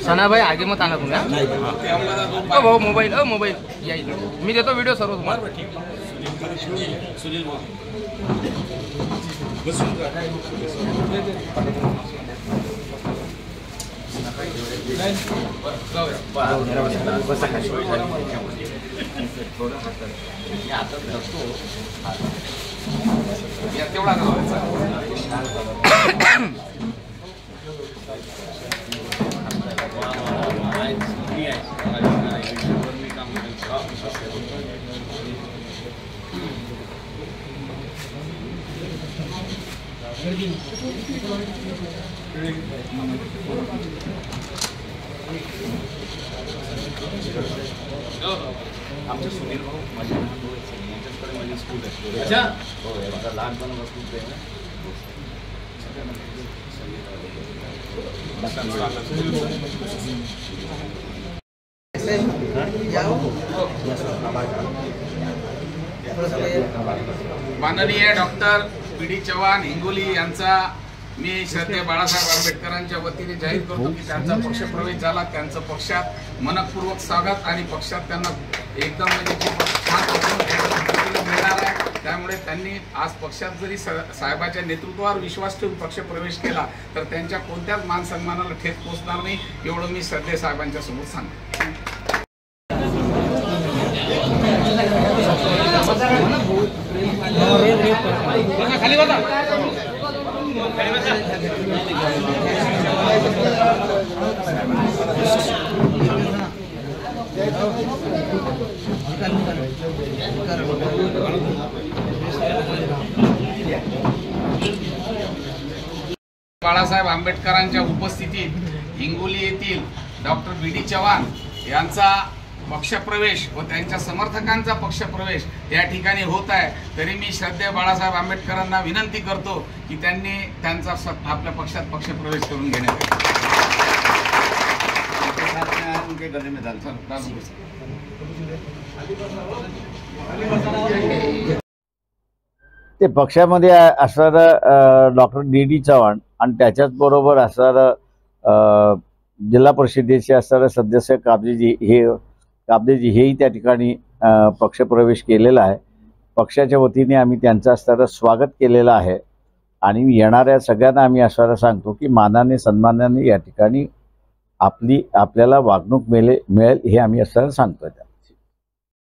सना भाई आगे मत आना तुम्हें। भाऊ मोबाईल मोबाईल या मी देतो व्हिडिओ सर्व तुम्हाला। सुनील तेवढा आमचे सुनील भाऊ माझ्या यांच्याकडे माझी स्कूल आहे। अच्छा हो माझा लहानपणापासून प्रेम आहे। माननीय डॉक्टर पी.डी. चव्हाण हिंगोली यांचा मी श्रद्धेय बाळासाहेब आंबेडकरांच्या वतीने जाहीर करतो की त्यांचा पक्षप्रवेश झाला। त्यांचं पक्षात मनपूर्वक स्वागत आणि पक्षात त्यांना एकदम म्हणजे छान मिळणार आहे। त्यामुळे त्यांनी आज पक्षात जरी साहेबाच्या नेतृत्वावर विश्वास ठेवून पक्षप्रवेश केला तर त्यांच्या कोणत्याच मान सन्मानाला ठेच पोचणार नाही, एवढं मी श्रद्धेय साहेबांच्या समोर सांगतो। खाली बघा बाळासाहेब आंबेडकरांच्या उपस्थितीत हिंगोली येथील डॉक्टर पी.डी. चव्हाण यांचा पक्षप्रवेश व त्यांच्या समर्थकांचा पक्षप्रवेश या ठिकाणी होत आहे। तरी मी श्रद्धेय बाळासाहेब आंबेडकरांना विनंती करतो की त्यांनी त्यांचा आपल्या पक्षात पक्षप्रवेश करून घेण्यात ते पक्षामध्ये असणारं डॉक्टर डी चव्हाण आणि त्याच्याच बरोबर असणारं जिल्हा परिषदेचे असणारे सदस्य काबदेजी हेही त्या ठिकाणी पक्षप्रवेश केलेला आहे। पक्षाच्या वतीने आम्ही त्यांचं असणारं स्वागत केलेलं आहे आणि येणाऱ्या सगळ्यांना आम्ही असणारं सांगतो की मानाने सन्मानाने या ठिकाणी आपल्याला वागणूक मिळेल हे आम्ही असणारं सांगतो।